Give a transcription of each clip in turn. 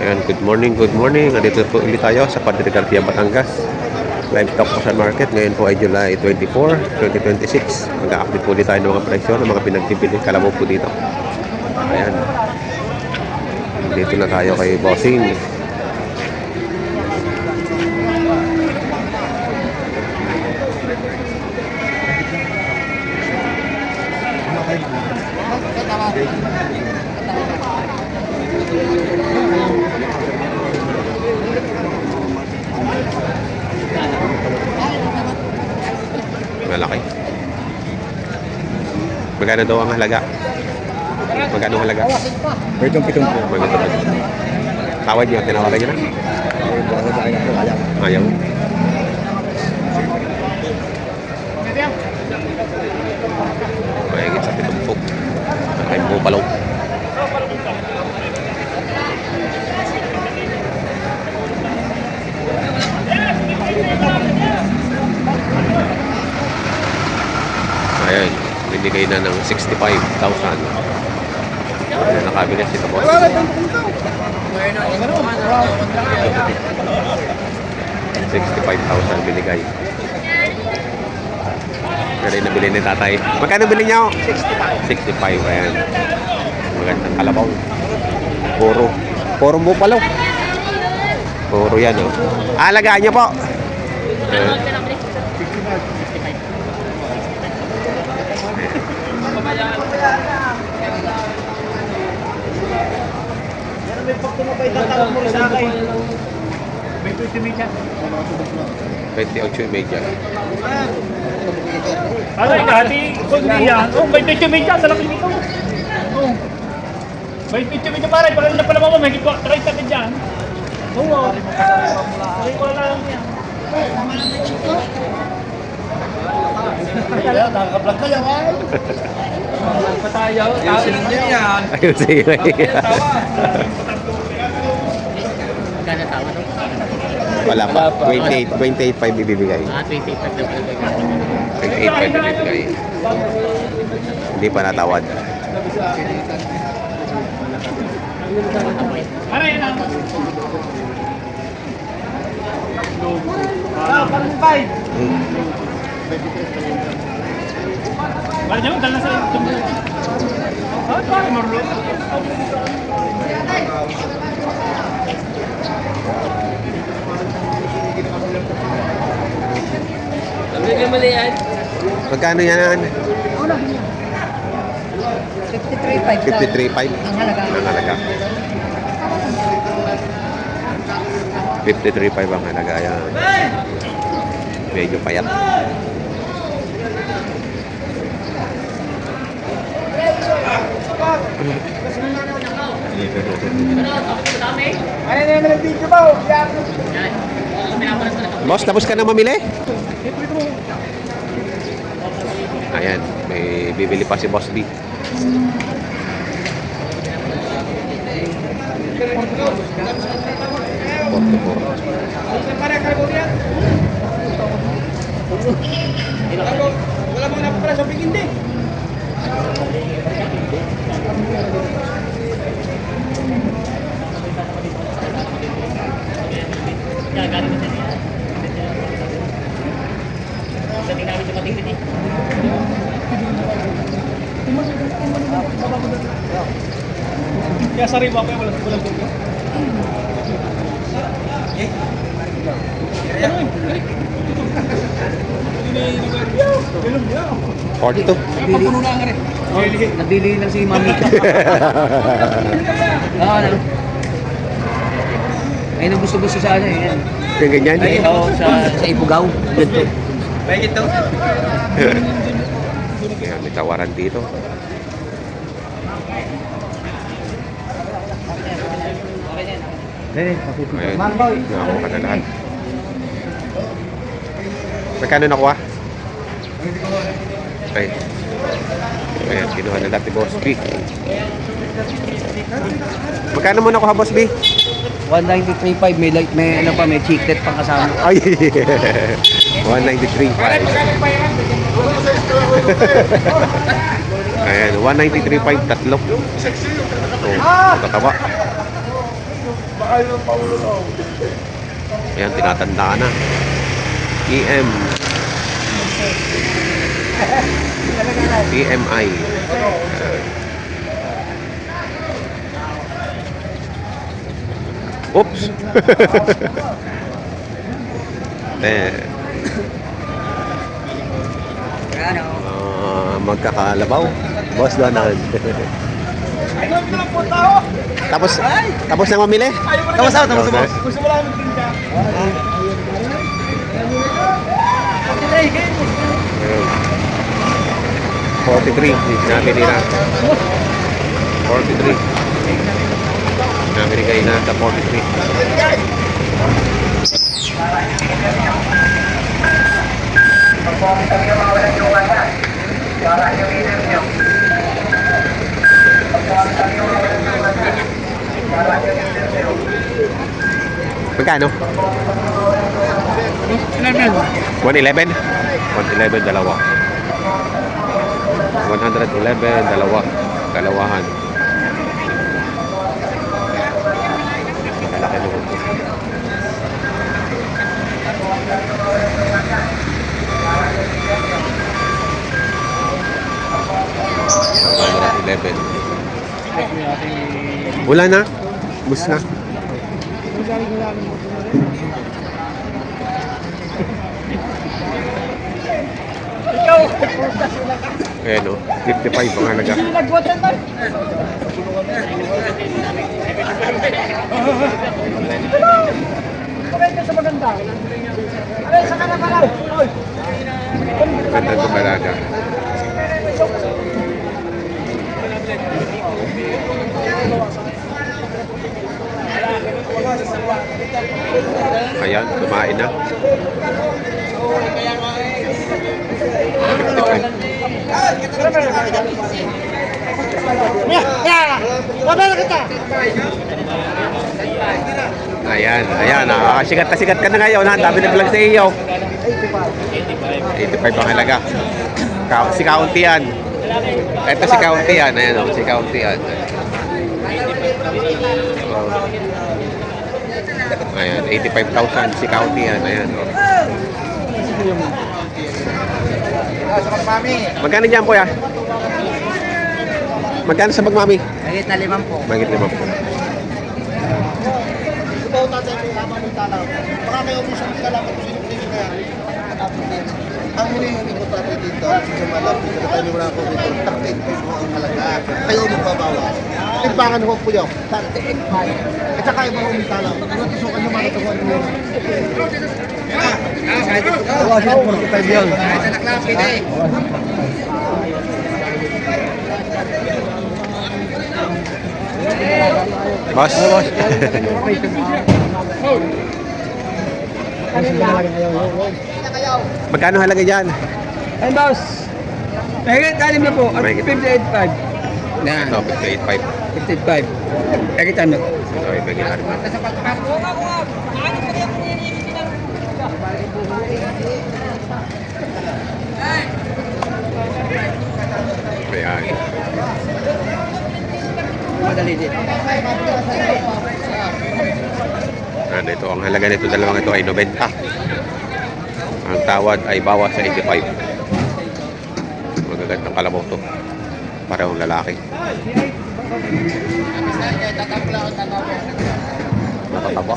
Ayan, good morning, good morning. Nandito po ulit tayo sa Padre Garcia, Batangas. Livestock Auction Market. Ngayon po ay July 24, 2026. Mag-update po ulit tayo ng mga presyo ng mga pinagtibili. Kalabaw po dito. Ayan. Dito na tayo kay Bossing. Malaki. Magkano daw ang halaga? Magkano ang halaga? Pwedeng pitong po. Magkano ba? Tawad niyo, tinawaran niyo na? Ayaw. Mahigit sa 70. Nakay mo palaw. Ayan, binigay na ng 65,000. Ayan, nakabinet ito boss. 65,000 binigay. Pero yung nabili ni tatay. Magkano bili niyo? 65. Ayan. Magandang kalabaw. Puro bupalo. Puro yan, oh. Alagaan niyo po. May pagtumabay tatawag mo sa akin. May 20 media. 28 Ano yung dati? Kung niya, may 20 media sa laki nito. May 20 media pare, pala na pala mo, may 30 ka dyan. Oo. Sabi ko lang yan. Nakaka-vlog kayo, ay. Patayaw, ayusin niyo yan. Ayusin niyo yan. Magkano tawa no? Wala pa. 28.5 ibibigay. 28 na pala. 28.5 ibibigay. Hindi pa natawad. Ano yan ang? Parang 5. Parang nyo, dala sa ito. Parang marlo. Magkano yan? 53.5 53.5 ang halaga. ang halaga. 53.5 ang halaga yan. Medyo payat. Ano na yung video ba? Boss, tapos ka na mamili? Ayan, may bibili pa si Boss B. Wala mga napapala sa pigindi. Kaya sa riba pa yung walang tubig. Forty-two. Nabili lang si Mami. Oo, ano? Ay, nang gusto-gusto sa ano eh. Kaya ganyan. Ay, oo, sa Ipugaw. Dito. Bakit ito? Ayan, may tawaran dito. Ayun, nakakuha ka na lahat. Magkano nakuha? Ay. Ayan, kinuha na lahat ni Boss B. Magkano mo nakuha, Boss B? 193.5 may ano pa, may chiclet pang kasama. Ay, 193.5. Ayan, 193.5 tatlo. Oh, tatawa. Ayan, tinatanda na. EM. EMI. Oops. Magkakalabaw. Boss Donald. Tapos na mamili? Tapos ako, tapos Okay. ako. Gusto mo lang magtinda. Ayun. 43. Nabili na. 43. Nabili kayo na sa 43. Magkano? 111? 111, dalawa. 111, dalawa. Dalawahan. Malaki naman po. Wala na. Bus na. Ikaw! Ayan o. 55 ang halaga. Nagbutan tayo. Maganda sa maganda. Aray, saka na pala. Ganda ito halaga. Ayan, kumain na. 55. Ayan, ayan. Sikat ka na ngayon. Ha? Dami na vlog sa iyo. 85 ang halaga. Si Kaunti yan. Ito si Kaunti yan. Ayan o, si Kaunti yan. Ayan, 85,000 si Kaunti yan. Ayan o. Magkano dyan po ya? Magkano sa bagmami? Mahigit na 5 po. Magit 5 po. Ikaw tatay ko habang may talaw. Baka may umusang talaw kung sino kaya. Ang hinihingi ko tatay dito, sa malap, dito tayo wala ko dito, taktik po ang halaga. Kayo magbabawas. Timbangan ko po yun. Taktik. At saka yung mga umitalaw. Ano tisukan yung mga tuwan nyo? Tawasin po ng tayo yun. Boss. Magkano halaga dyan? Ay, boss. Mahigit alim na po. Mahigit. 58.5. Na. Ito, 58.5. 55. Mahigit ano? Okay, bagay na rin. Ayan. Madali din. Ano ito, ang halaga nito dalawang ito ay 90. Ang tawad ay bawas sa 85. Magagandang kalabaw to. Parehong lalaki. Matataba.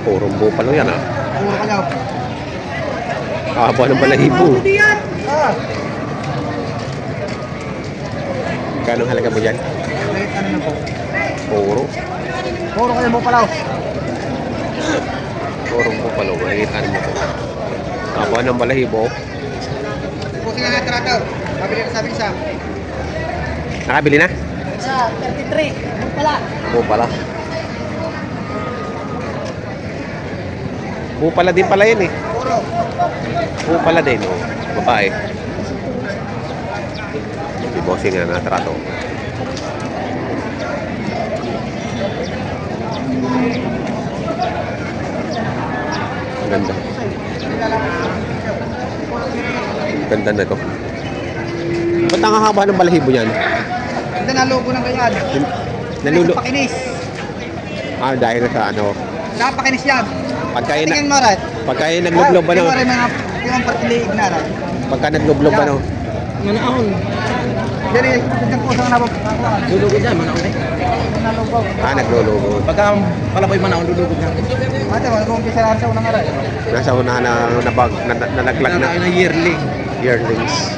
Purong bupalo yan ah. Puro kalaw. Haba ng balahibo. Kano halaga mo dyan? Kahit ano na po. Puro. Puro kayo mo palaw. Purong bupalo. Mahigitan mo po. Haba ng balahibo. Pusin nga natin rataw. Mabili na sabi isa. Nakabili na? Sa 33. Ano pala? Bupala. Bupala din pala yan eh. Puro. Bupala din oh. Babae. Si bossing nga natrato. Ganda. Ganda na to. Ba't ang haba ng balahibo yan? Ganda na logo ng ganyan. Nalulo. Pakinis. Ah, dahil sa ano. Napakinis yan. Pagka yun, Tingin mo rin. pagka yun naglublob ano. Tingin mo rin mga yung partiliig na rin. Pagka naglublob ano. Manaon. Dari, itang kusang nabab. Lulugod yan, manaon eh. Nalugaw. Ah, naglulubog. Pagka palaboy manaon, lulugod yan. Mate, wala kong umpisa sa unang aral. Nasa unahan na nalaglag na na yearling. yearlings.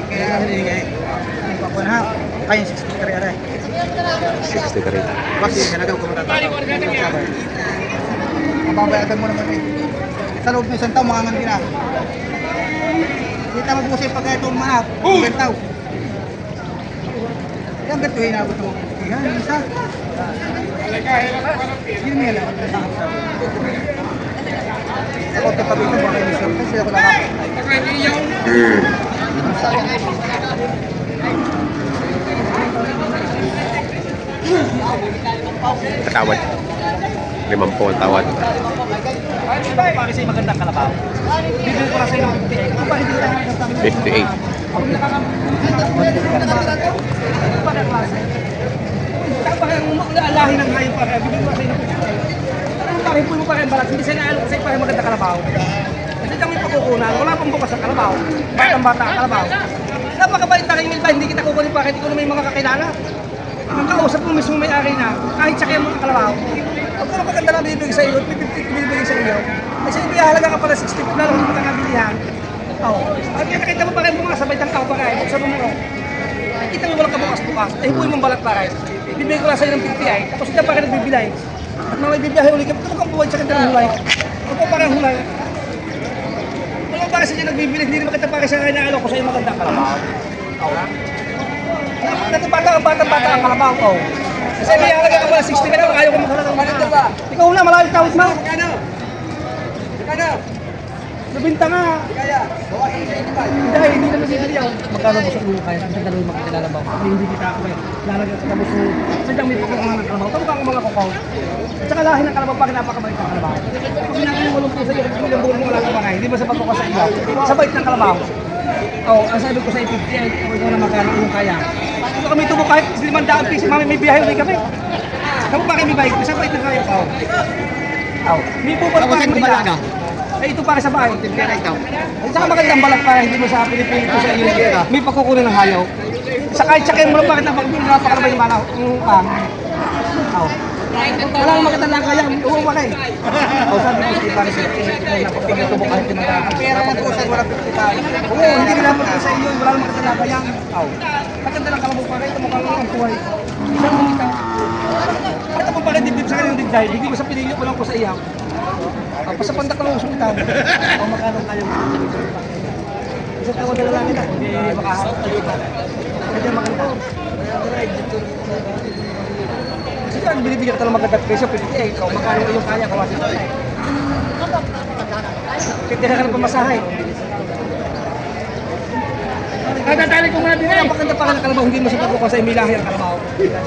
Kaya hindi kaya. Ako na, kaya 63 aray. 63. Bakit ka na daw kumatatawa? Mababayagan mo naman eh. Sa loob ng isang taon, makangandi na. Kita mag-usay pagka itong manap. Isang taon. Yan ganito hinabot mo. Yan, isa. Yun nga lang. Ako ito pag ito baka yung isang kasi ako lang. Katawad. 50 ang tawad. Para sa'yo magandang kalabaw. Bibili ko na sa'yo ng 58. Kung bakit hindi tayo nagsasabi? 58. Para klase. Tapos ang lahi ng ngayon para. Bibili ko na sa'yo ng 58. Ano pa rin po mo pa rin balat? Hindi sa'yo naalo ko sa'yo para magandang kalabaw. Kasi dyan may pagkukunan. Wala pang bukas sa kalabaw. Batang-bata ang kalabaw. Napakabait na kayo pa. Hindi kita kukunin pa. Hindi ko na may mga kakilala. Ang kausap mo mismo may-ari na. Kahit sakyan mo ang kalabaw. Pag kung maganda lang bibigay sa iyo, 50 bibigay sa iyo. Kasi hindi halaga ka pala 60 na lang hindi ka nabilihan. Oo. At nakita mo pa rin mga sabay ng tao pa rin. Sa mo nakita mo walang kabukas-bukas. Eh, buhay mong balat pa rin. Bibigay ko lang sa'yo ng 58. Tapos hindi pa rin nagbibilay. At mga ibibiyahe ulit ka. Ito kang buhay sa kanya ng hulay. Ako pa rin hulay. Wala pa rin sa niya nagbibili. Hindi naman kita pa rin sa kanya alo ko sa'yo magandang kalabaw. Oo. Natupata ang kalabaw ko. Kasi may halaga ka pala 60 ka na, ayaw ko makalaga ng mga. Ikaw na, malaking tawid mo. Magkano? Nabinta nga. Kaya, hindi, hindi naman sila yan. Magkano mo sa ulo kaya? Kasi dalawa yung makakilala ba? Hindi kita ako eh. Lalagyan sa kamo sa... Sadyang may pagkakuha ng kalabaw. Tama ka ang mga kukaw. At saka lahi ng kalabaw pa napakabait ng kalabaw. Kung nakakulong po sa iyo, kung ilang buwan mo wala ka pa hindi ba sa pagkuha sa iyo? Sa bait ng kalabaw. Oo, ang sabi ko sa 58, ako ikaw na magkano yung kaya. Ito kami tubo kahit 500 piso, mami may biyahe ulit kami. Kamu pa kami bike, sa bait ng kaya ko. Oo. May pupunta pa kami balaga. Eh ito para sa bahay. At saka magandang balat para hindi mo sa Pilipinas ko sa iyo. May pagkukunan ng hayaw. Sa kahit sakyan mo lang bakit napakalabay ng balaw. Oo. Wala naman kita lang kaya, uwa pa kayo. O sabi ko, hindi para sa napagpagitubo kahit yung mga pera ng kusan, wala pagkita. Oo, hindi naman ko sa iyo, wala naman kita lang kaya. Maganda lang kalabaw pa kayo, ito mukhang ang buhay. Isang kumita. At ako pa rin dibdib sa kanyang digday, hindi ko sa pinili ko lang ko sa iyaw. Pasapandak lang usong kita. O magkano kayo. Isang tawad na lang kita, hindi makaharap tayo ba. Kaya maganda. Kasi yan, binibigyan ka ng magandang presyo, 58. O magkano yung kaya, kawasin ko. Kaya ka ng pamasahay. Dadali ko nga din eh. Maganda pa ka ng kalabaw, hindi mo sa pagkukuha sa imilahi ang kalabaw.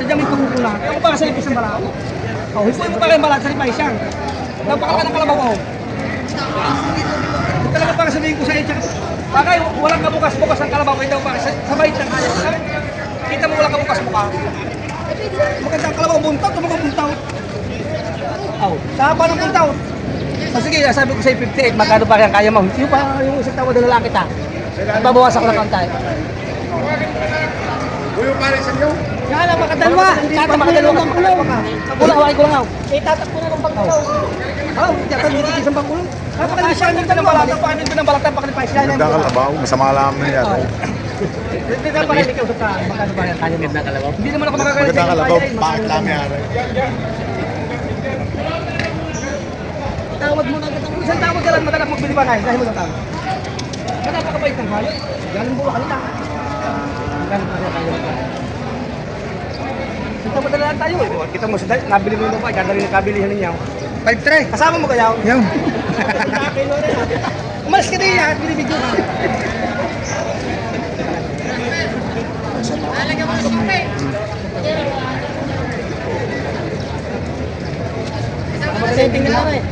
Sadyang may pagkukulang. Ako pa sa ipis ng balaw. O, hipoy mo pa kayo balat sa ipay siyang. Napaka ka ng kalabaw ko. Talaga para sabihin ko sa iyo, bagay, walang kabukas-bukas ang kalabaw, ito para sa bait ng kaya. Kita mo walang kabukas-bukas. Magandang kalabaw, buntaw, tumakang buntaw. Oh, sa haba ng buntaw. So, sige, sabi ko sa 58, magkano pa kaya kaya mo? Yung pa, yung isang tawa na lang kita. At babawasan ko ng kantay. Uyo pare sa inyo. Kaya lang, makadalwa. Makadalwa ka. Pagkula, hawain ko lang ako. Tatakbo na ng pagkulaw. Oh, tiyakan dito isang pagkulaw. Napakalisyan din ka ng balatan, paano din ng balatan, pakalipay siya. Ganda kalabaw, masama lang naman yan. Hindi na pa rin ikaw sa magkano ba yan kaya mo? Ganda kalabaw? Hindi naman ako makakalit Maganda kalabaw, bakit lang yan? Tawag mo na agad ang isang tawag ka lang madalak magbili ba kayo dahil mo lang tawag. Kaya napakabait ng hayop. Galing buwa kanila. Galing pa rin tayo. Kita madala lang tayo eh. Kita mo sa nabili mo yung lupa, ganda rin yung kabilihan ninyo. 5-3. Kasama mo kayaw? Yung. Umalis ka din yan, binibigyo ka. Setting na lang eh.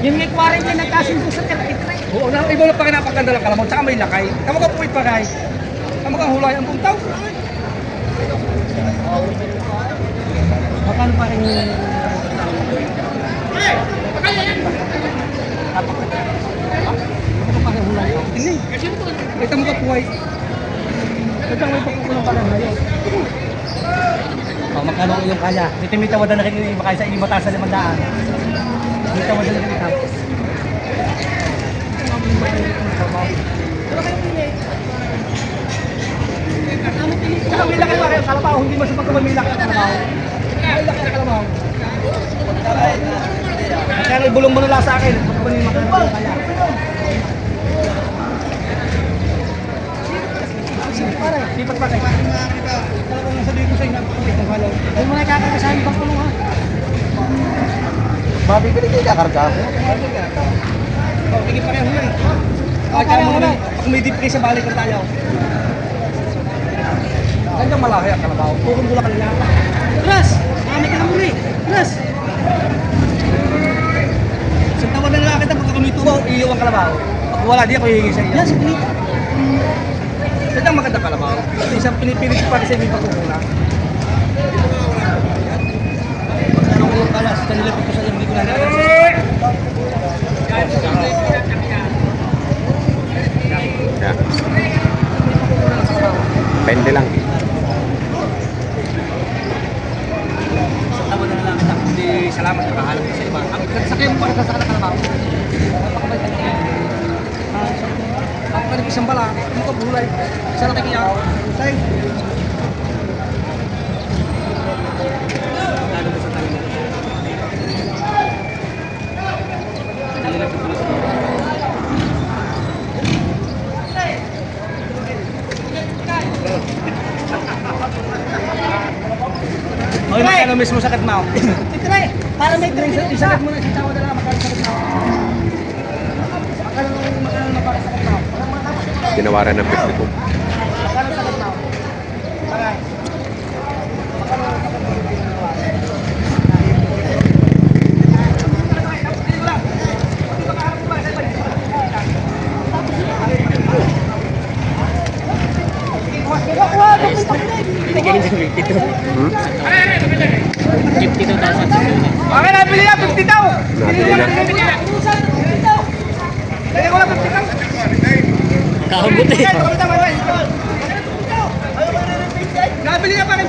Yung may 40 nagkasundo sa 33. Oo, iba na pa kinapaganda ng kalabaw, tsaka may lakay. Tama ka puwit pa kay. Tama ka hulay ang buong tao. Makano pa rin yung... Ano pa rin hulay? Hindi. Ito mo ka puway. Ito may pagkukulong pa lang ngayon. Magkano yung kaya? Mitimita mo na nakikinig makaya sa inyong mataas sa 500. Mitimita mo na nakikinig. Saka may laki pa kayo kalabaw, hindi mo sa pagkaman may laki ang kalabaw. May laki ang kalabaw. Kaya ibulong mo na lang sa akin, pagkaman yung makalabaw kaya. Lipat pa kayo. Talagang nasabihin ko sa inyo, ng halaw. Huwag mo na kakakasahin pang tulong ha. Mabibili kayo kakarga ako. Tingin pa kayo hulay. Kaya mo na, kung may deep sa balik na tayo. Ganyang malaki ang kalabaw. Purong mula kanila. Ras! Marami ka muli! Ras! Isang tawad na lang kita pagka kumitubo, iiyaw ang kalabaw. Pag wala, di ako hihingi sa inyo. Yan, sige. Sadyang maganda kalabaw. Isang pinipilit pa kasi may pagkukulang. Pagkano ko yung kalas, kanila pito sa yung bikulan. Yeah. Pende lang. Tawad na lang kita. Hindi salamat na kahalang sa iba. Ang sakay mo pa sa sakay na kalabaw. Napakabay ka niya. Ako ka isang bala. Ano ka bulay? Isa na kakiyak. Say. Lalo mo sa kanila. Kanila ka pala sa Hoy, magkano mismo sakit mo? Titray! Para may drink sa isakit mo na si Tawa na lang magkano sakit mo. Magkano na para sakit mo? Tinawaran ng 52. Magkano sakit mo? Para. Okay, nabili na 50 daw. Nabili na. Kaya ko na 50 daw. Kahambot eh. Nabili na pa rin.